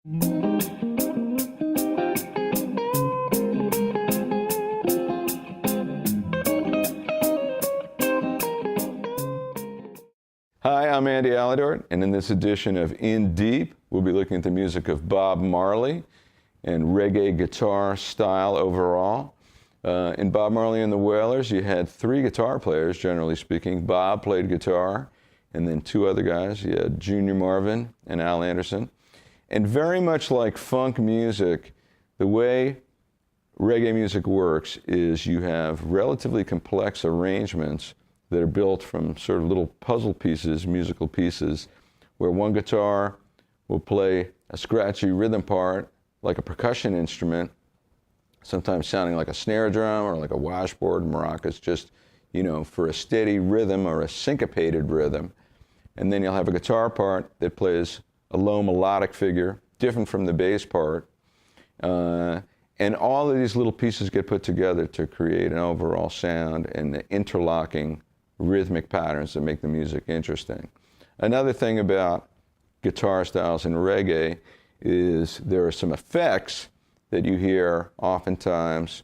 Hi, I'm Andy Alidort, and in this edition of In Deep, we'll be looking at the music of Bob Marley and reggae guitar style overall. In Bob Marley and the Wailers, you had three guitar players, generally speaking. Bob played guitar, and then two other guys. You had Junior Marvin and Al Anderson. And very much like funk music, the way reggae music works is you have relatively complex arrangements that are built from sort of little puzzle pieces, musical pieces, where one guitar will play a scratchy rhythm part like a percussion instrument, sometimes sounding like a snare drum or like a washboard, maracas, just, you know, for a steady rhythm or a syncopated rhythm. And then you'll have a guitar part that plays a low melodic figure, different from the bass part. And all of these little pieces get put together to create an overall sound and the interlocking rhythmic patterns that make the music interesting. Another thing about guitar styles in reggae is there are some effects that you hear oftentimes.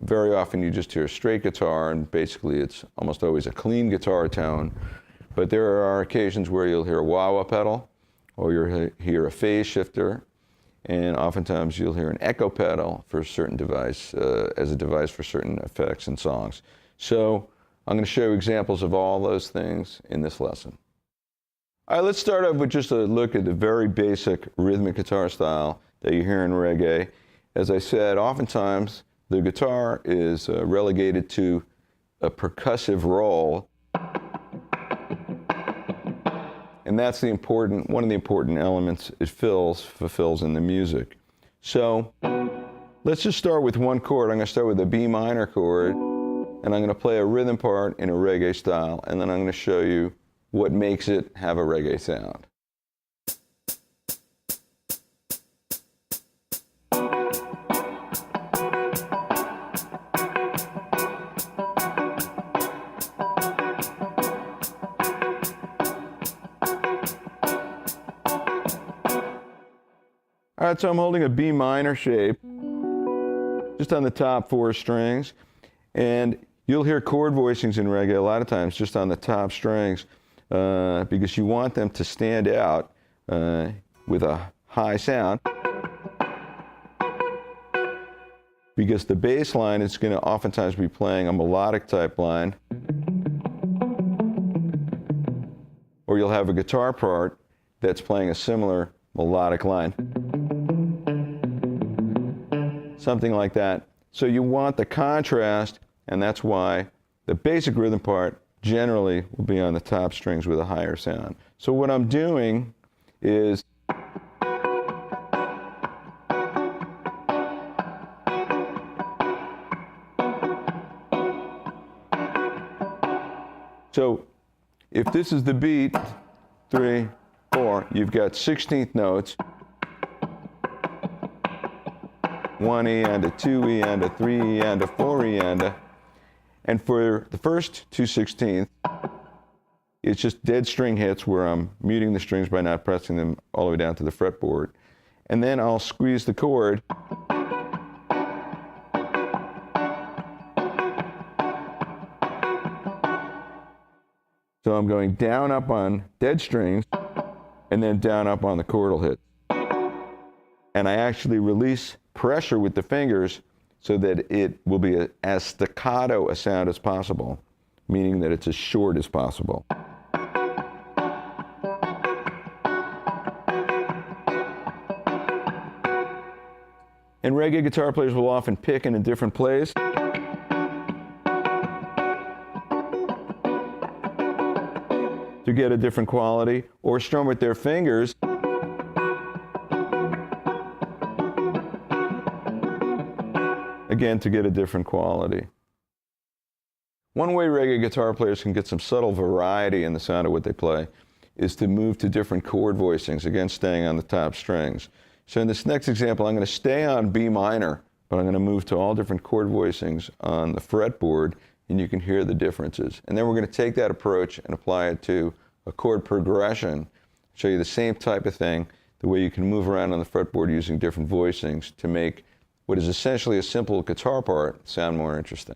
Very often you just hear a straight guitar, and basically it's almost always a clean guitar tone. But there are occasions where you'll hear a wah-wah pedal, or you'll hear a phase shifter, and oftentimes you'll hear an echo pedal for a certain device, as a device for certain effects and songs. So I'm going to show you examples of all those things in this lesson. All right, let's start off with just a look at the very basic rhythmic guitar style that you hear in reggae. As I said, oftentimes the guitar is relegated to a percussive role, and that's one of the important elements it fulfills in the music. So let's just start with one chord. I'm going to start with a B minor chord, and I'm going to play a rhythm part in a reggae style, and then I'm going to show you what makes it have a reggae sound. All right, so I'm holding a B minor shape, just on the top four strings, and you'll hear chord voicings in reggae a lot of times just on the top strings because you want them to stand out with a high sound, because the bass line is going to oftentimes be playing a melodic type line, or you'll have a guitar part that's playing a similar melodic line. Something like that. So you want the contrast, and that's why the basic rhythm part generally will be on the top strings with a higher sound. So what I'm doing is so if this is the beat, 3, 4, you've got 16th notes. 1 E and a 2 E and a 3 E and a 4 E and for the first 2/16, it's just dead string hits where I'm muting the strings by not pressing them all the way down to the fretboard. And then I'll squeeze the chord. So I'm going down up on dead strings and then down up on the chordal hit. And I actually release pressure with the fingers so that it will be as staccato a sound as possible, meaning that it's as short as possible. And reggae guitar players will often pick in a different place. To get a different quality, or strum with their fingers. Again, to get a different quality. One way reggae guitar players can get some subtle variety in the sound of what they play is to move to different chord voicings, again staying on the top strings. So in this next example, I'm going to stay on B minor, but I'm going to move to all different chord voicings on the fretboard, and you can hear the differences. And then we're going to take that approach and apply it to a chord progression, show you the same type of thing, the way you can move around on the fretboard using different voicings to make what is essentially a simple guitar part sound more interesting.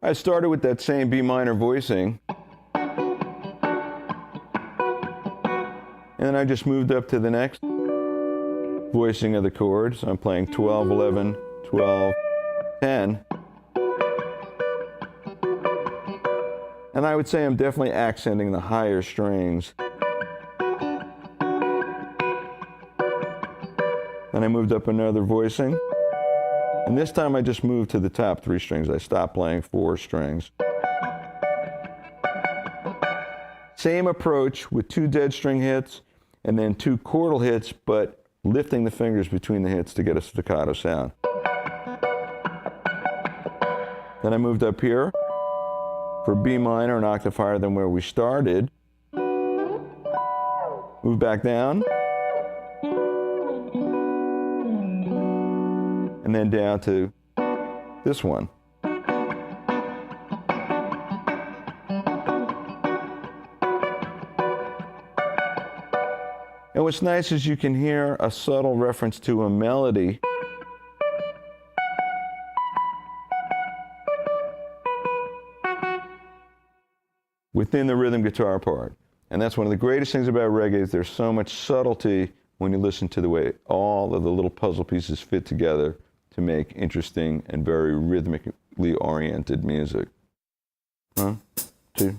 I started with that same B minor voicing, and then I just moved up to the next voicing of the chords. I'm playing 12, 11, 12, 10. And I would say I'm definitely accenting the higher strings. Then I moved up another voicing. And this time I just moved to the top 3 strings. I stopped playing 4 strings. Same approach with 2 dead string hits and then 2 chordal hits, but lifting the fingers between the hits to get a staccato sound. Then I moved up here for B minor, an octave higher than where we started. Move back down. And then down to this one. And what's nice is you can hear a subtle reference to a melody. Within the rhythm guitar part. And that's one of the greatest things about reggae is there's so much subtlety when you listen to the way all of the little puzzle pieces fit together to make interesting and very rhythmically oriented music. 1, 2.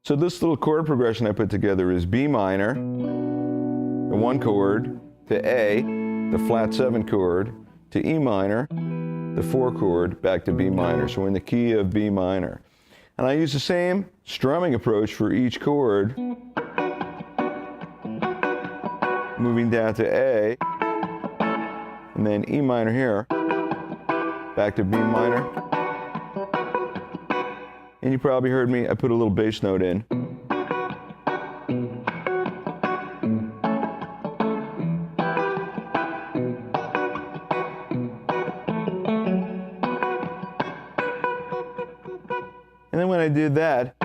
So this little chord progression I put together is B minor, the 1 chord, to A, the flat 7 chord, to E minor, the 4 chord, back to B minor. So we're in the key of B minor. And I use the same strumming approach for each chord, moving down to A, and then E minor here, back to B minor. And you probably heard me, I put a little bass note in. And then when I did that,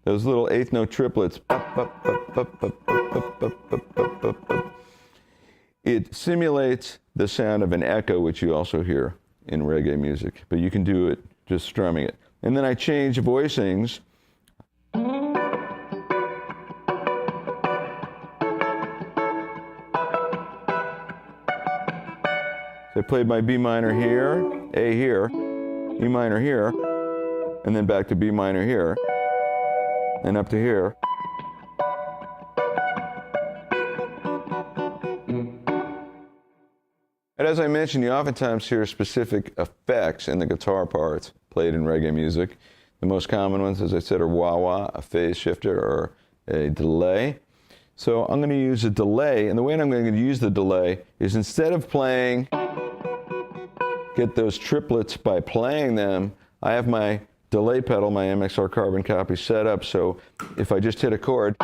those little 8th note triplets, it simulates the sound of an echo, which you also hear in reggae music, but you can do it just strumming it. And then I change voicings. So I played my B minor here, A here, E minor here, and then back to B minor here, and up to here. And as I mentioned, you oftentimes hear specific effects in the guitar parts played in reggae music. The most common ones, as I said, are wah-wah, a phase shifter, or a delay. So I'm going to use a delay, and the way I'm going to use the delay is instead of playing, get those triplets by playing them, I have my delay pedal, my MXR carbon copy set up, so if I just hit a chord,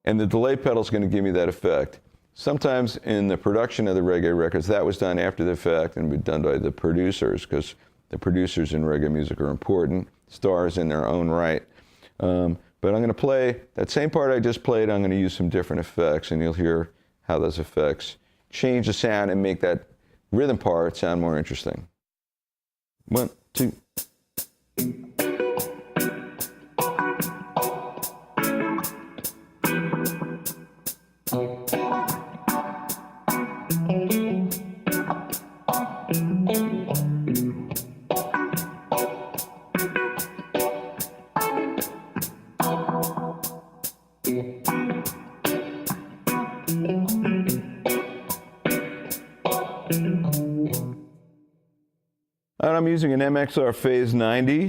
and the delay pedal is going to give me that effect. Sometimes in the production of the reggae records, that was done after the fact and done by the producers, because the producers in reggae music are important, stars in their own right. But I'm going to play that same part I just played. I'm going to use some different effects, and you'll hear how those effects change the sound and make that rhythm part sound more interesting. 1, 2. And I'm using an MXR Phase 90.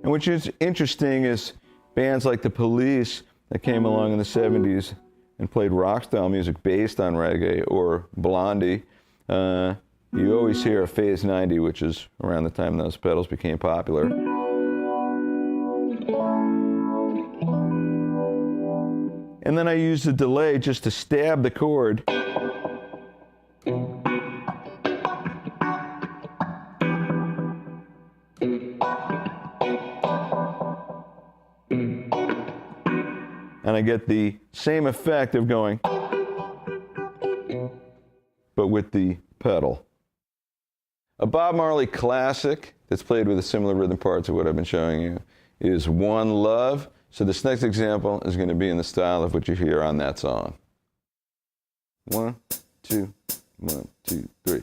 And which is interesting is bands like the Police that came along in the 70s and played rock style music based on reggae, or Blondie, you always hear a Phase 90, which is around the time those pedals became popular. And then I use the delay just to stab the chord. And I get the same effect of going, but with the pedal. A Bob Marley classic that's played with a similar rhythm part to what I've been showing you is One Love. So this next example is going to be in the style of what you hear on that song. 1, 2, 1, 2, 3.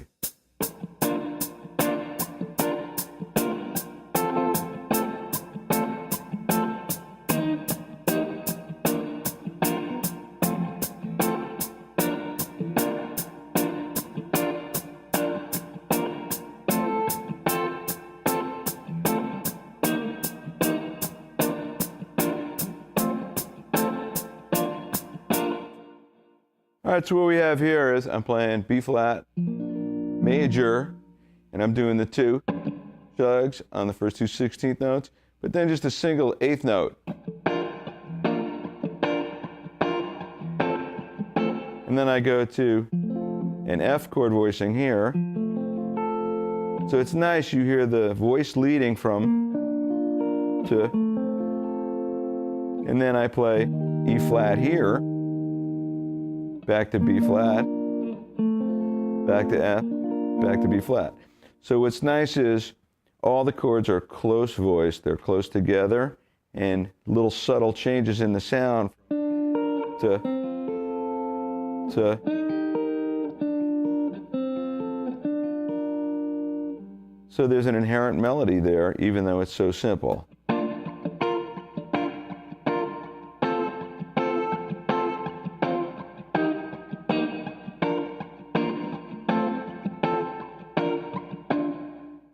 All right, so what we have here is I'm playing B flat major, and I'm doing the 2 chugs on the first 2 16th notes, but then just a single 8th note. And then I go to an F chord voicing here. So it's nice, you hear the voice leading from to, and then I play E flat here, back to B flat, back to F, back to B flat. So what's nice is all the chords are close voiced, they're close together, and little subtle changes in the sound to. So there's an inherent melody there, even though it's so simple.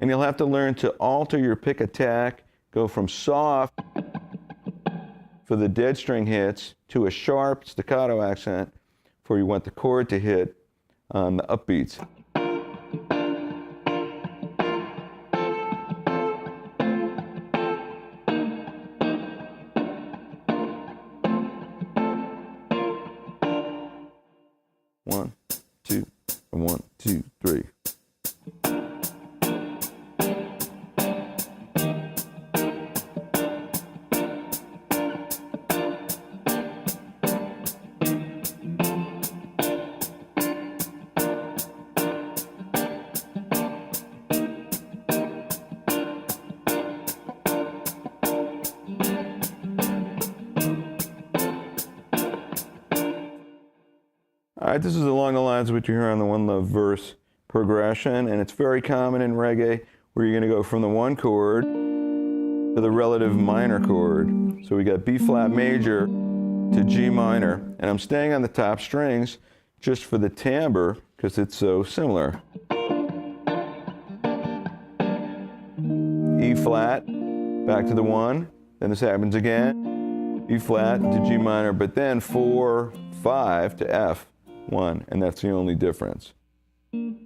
And you'll have to learn to alter your pick attack, go from soft for the dead string hits to a sharp staccato accent for you want the chord to hit on the upbeats. One, two, and 1, 2, 3. All right, this is along the lines of what you hear on the One Love verse progression, and it's very common in reggae where you're going to go from the 1 chord to the relative minor chord. So we got B flat major to G minor, and I'm staying on the top strings just for the timbre because it's so similar. E flat, back to the 1, then this happens again, E flat to G minor, but then 4, 5 to F. 1, and that's the only difference. One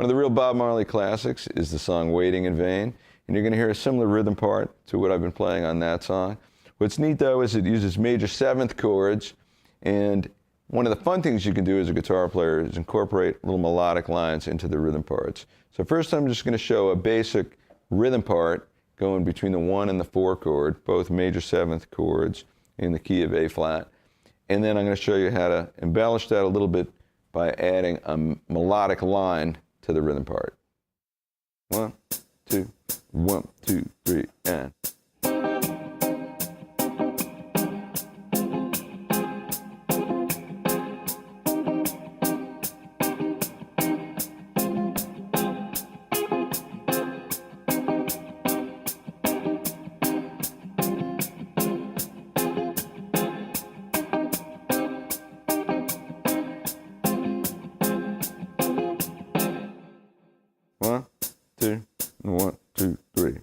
of the real Bob Marley classics is the song Waiting in Vain, and you're going to hear a similar rhythm part to what I've been playing on that song. What's neat though is it uses major 7th chords, and one of the fun things you can do as a guitar player is incorporate little melodic lines into the rhythm parts. So first I'm just going to show a basic rhythm part going between the 1 and the 4 chord, both major 7th chords in the key of A flat. And then I'm going to show you how to embellish that a little bit by adding a melodic line to the rhythm part. 1, 2, 1, 2, 3, and. 2, 1, 2, 3.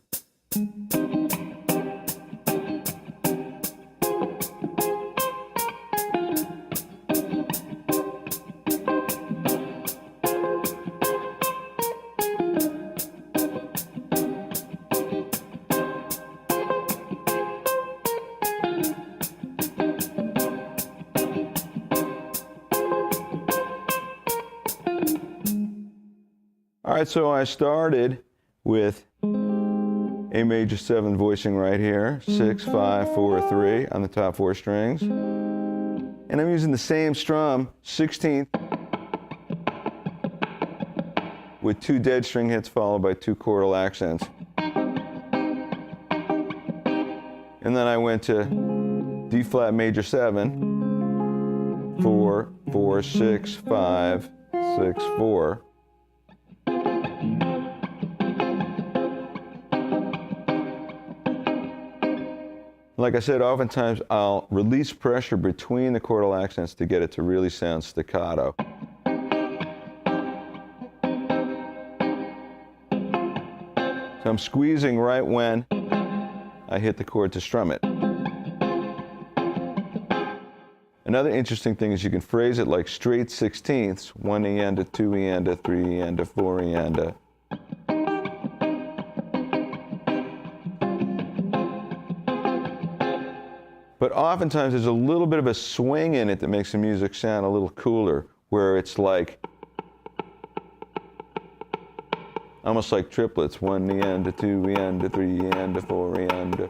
All right, so I started with A major 7 voicing right here, 6, 5, 4, 3 on the top 4 strings. And I'm using the same strum, 16th, with 2 dead string hits followed by 2 chordal accents. And then I went to D flat major 7, 4, 4, 6, 5, 6, 4. Like I said, oftentimes I'll release pressure between the chordal accents to get it to really sound staccato. So I'm squeezing right when I hit the chord to strum it. Another interesting thing is you can phrase it like straight 16ths, 1 eanda, 2 eanda, 3 eanda, 4 eanda. But oftentimes there's a little bit of a swing in it that makes the music sound a little cooler, where it's like, almost like triplets, 1 eanda, 2 eanda, 3 eanda, 4 eanda.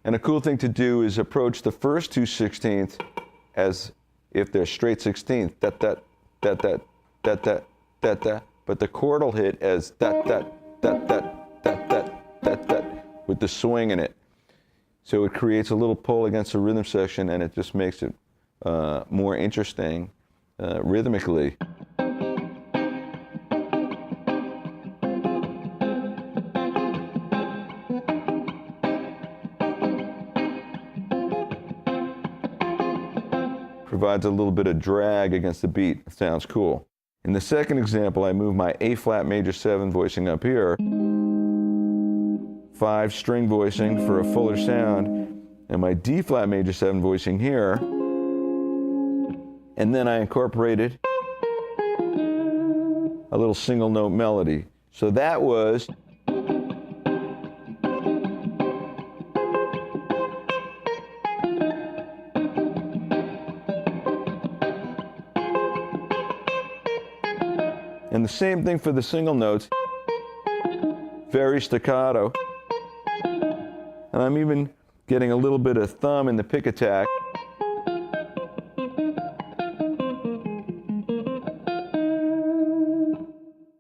And a cool thing to do is approach the first 2 16ths as if they're straight 16th, that, that, that, that, that, that, that, that, but the chordal hit as that, that, that, that, that, that, that, that, with the swing in it. So it creates a little pull against the rhythm section, and it just makes it more interesting rhythmically. Provides a little bit of drag against the beat. It sounds cool. In the second example, I move my A flat major 7 voicing up here, 5 string voicing for a fuller sound, and my D flat major 7 voicing here, and then I incorporated a little single note melody. So that was and the same thing for the single notes, very staccato. And I'm even getting a little bit of thumb in the pick attack.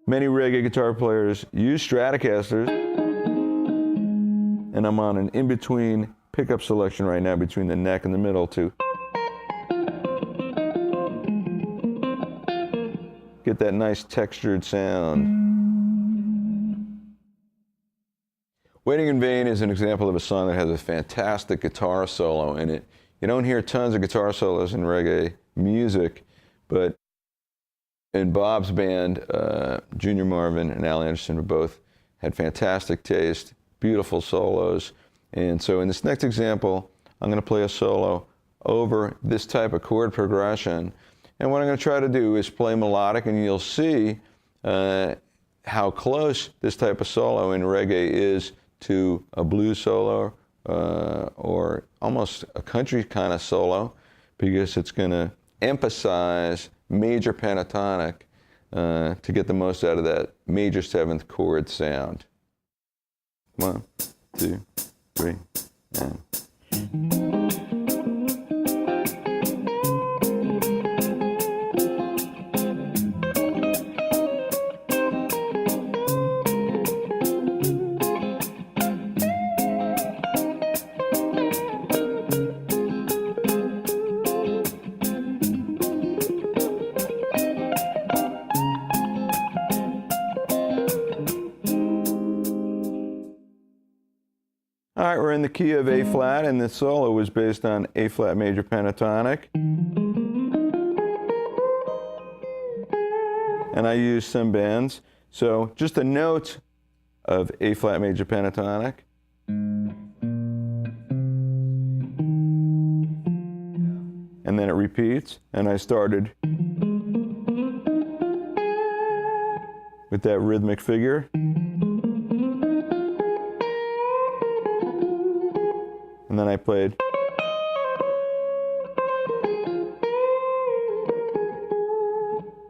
Many reggae guitar players use Stratocasters, and I'm on an in-between pickup selection right now between the neck and the middle to get that nice textured sound. Waiting in Vain is an example of a song that has a fantastic guitar solo in it. You don't hear tons of guitar solos in reggae music, but in Bob's band, Junior Marvin and Al Anderson both had fantastic taste, beautiful solos. And so in this next example, I'm going to play a solo over this type of chord progression. And what I'm going to try to do is play melodic, and you'll see how close this type of solo in reggae is to a blues solo or almost a country kind of solo, because it's going to emphasize major pentatonic to get the most out of that major 7th chord sound. 1, 2, 3, and... All right, we're in the key of A flat, and the solo was based on A flat major pentatonic. And I used some bends. So just a note of A flat major pentatonic. And then it repeats, and I started with that rhythmic figure. And then I played.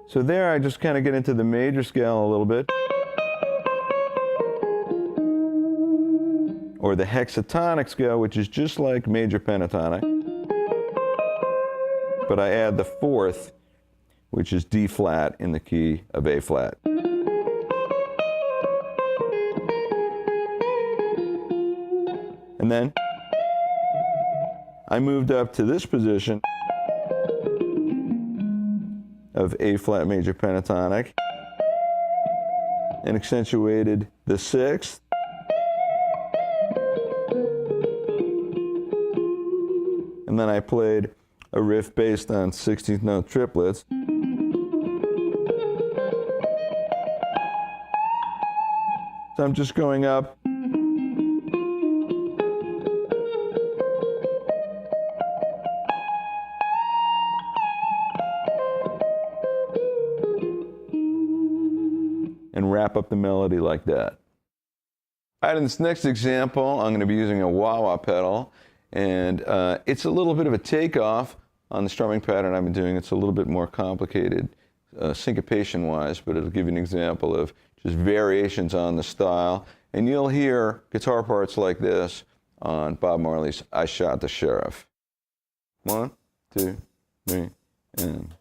So there I just kind of get into the major scale a little bit. Or the hexatonic scale, which is just like major pentatonic. But I add the fourth, which is D flat in the key of A flat. And then I moved up to this position of A flat major pentatonic and accentuated the sixth. And then I played a riff based on 16th note triplets. So I'm just going up. And wrap up the melody like that. All right, in this next example, I'm going to be using a wah-wah pedal. And it's a little bit of a takeoff on the strumming pattern I've been doing. It's a little bit more complicated syncopation-wise, but it'll give you an example of just variations on the style. And you'll hear guitar parts like this on Bob Marley's I Shot the Sheriff. 1, 2, 3, and...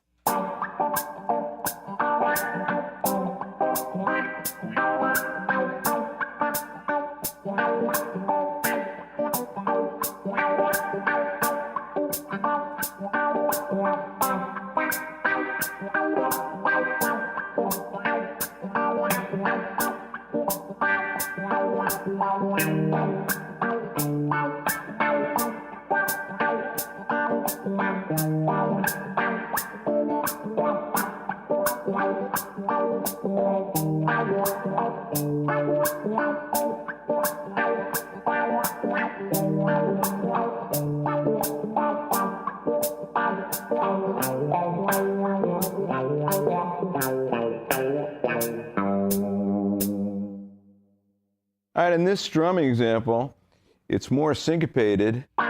All right, in this strumming example, it's more syncopated. Bop,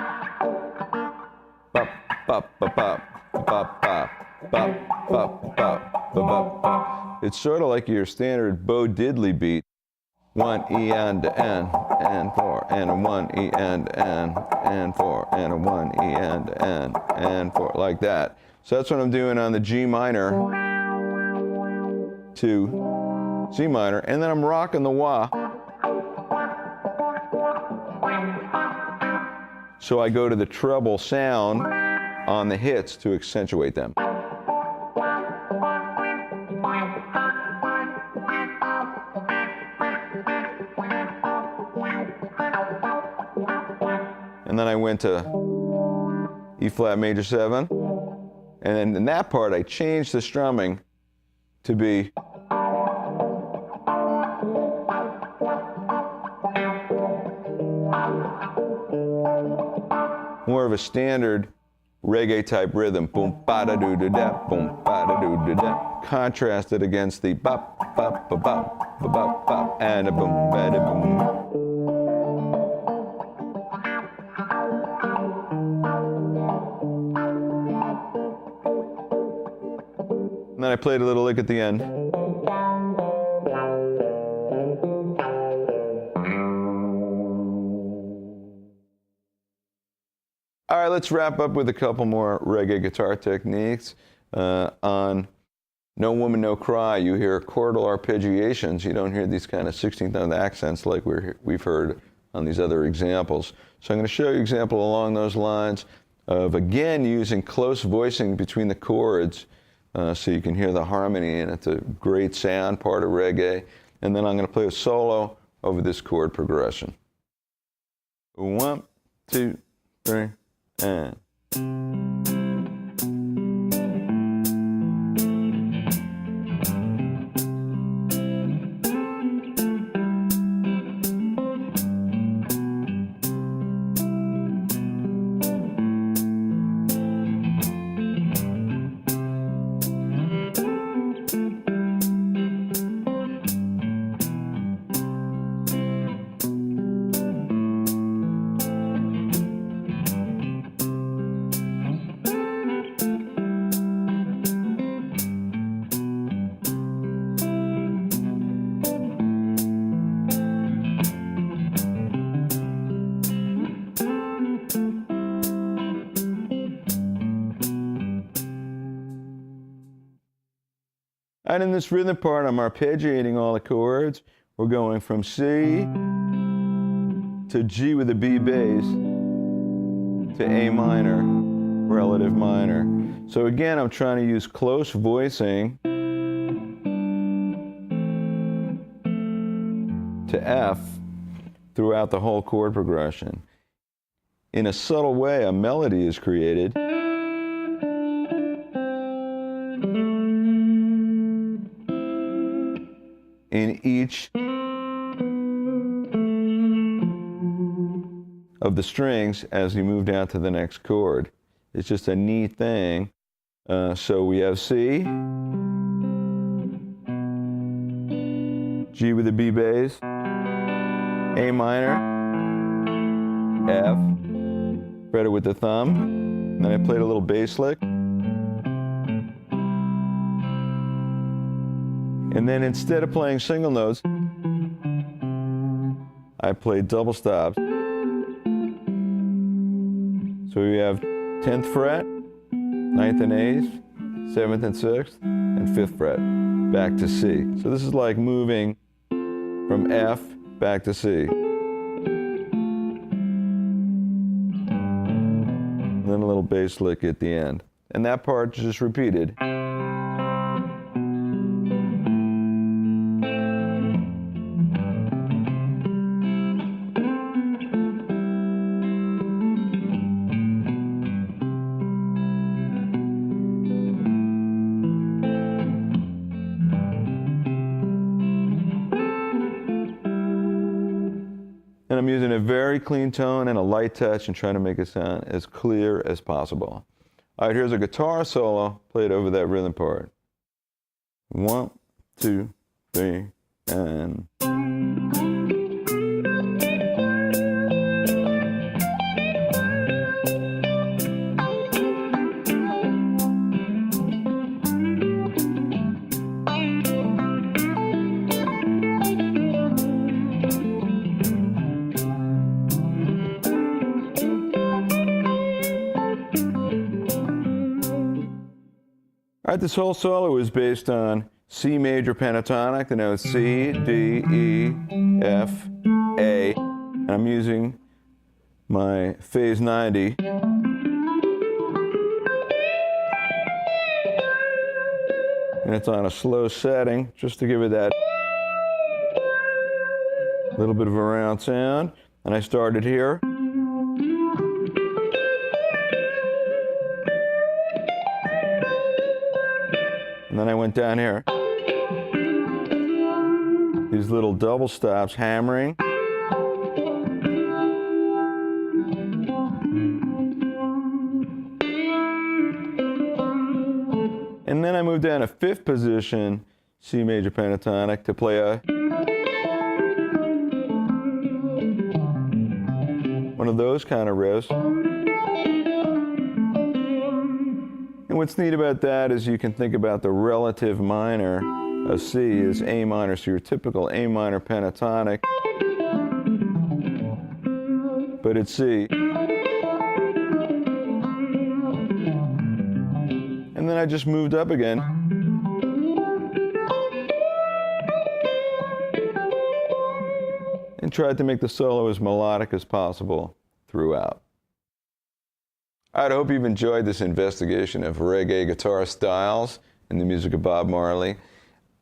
bop, bop, bop, bop, bop, bop, bop, bop, bop, bop. It's sort of like your standard Bo Diddley beat. 1 E and N, and 4, and a 1 E and N, and 4, and a 1 E and N, and 4, like that. So that's what I'm doing on the G minor to C minor, and then I'm rocking the wah. So I go to the treble sound on the hits to accentuate them. And then I went to E flat major 7. And then in that part, I changed the strumming to be more of a standard reggae type rhythm. Boom, ba da doo da da, boom, ba da doo da da. Contrasted against the bop, bop, bop, bop, bop, bop, and a boom, ba da boom. And then I played a little lick at the end. All right, let's wrap up with a couple more reggae guitar techniques. On No Woman, No Cry, you hear chordal arpeggiations. You don't hear these kind of 16th note accents like we've heard on these other examples. So I'm going to show you an example along those lines of, again, using close voicing between the chords so you can hear the harmony, and it's a great sound part of reggae. And then I'm going to play a solo over this chord progression. 1, 2, 3, and... All right, in this rhythm part, I'm arpeggiating all the chords. We're going from C to G with a B bass to A minor, relative minor. So again, I'm trying to use close voicing to F throughout the whole chord progression. In a subtle way, a melody is created in each of the strings as you move down to the next chord. It's just a neat thing. So we have C, G with a B bass, A minor, F, fret it with the thumb, then I played a little bass lick. And then instead of playing single notes, I played double stops. So we have 10th fret, 9th and 8th, 7th and 6th, and 5th fret, back to C. So this is like moving from F back to C. And then a little bass lick at the end. And that part is just repeated. And I'm using a very clean tone and a light touch and trying to make it sound as clear as possible. All right, here's a guitar solo played over that rhythm part. 1, 2, 3, and... All right, this whole solo is based on C major pentatonic, the notes C, D, E, F, A, and I'm using my phase 90. And it's on a slow setting, just to give it that little bit of a round sound. And I started here. And then I went down here. These little double stops, hammering. And then I moved down to 5th position, C major pentatonic, to play one of those kind of riffs. And what's neat about that is you can think about the relative minor of C as A minor, so your typical A minor pentatonic, but it's C. And then I just moved up again. And tried to make the solo as melodic as possible throughout. I hope you've enjoyed this investigation of reggae guitar styles and the music of Bob Marley.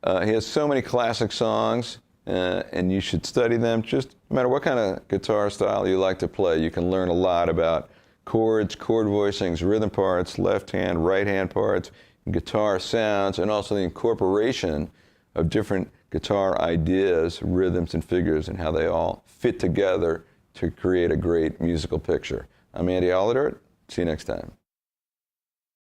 He has so many classic songs, and you should study them. Just no matter what kind of guitar style you like to play, you can learn a lot about chords, chord voicings, rhythm parts, left hand, right hand parts, guitar sounds, and also the incorporation of different guitar ideas, rhythms, and figures, and how they all fit together to create a great musical picture. I'm Andy Aladort. See you next time.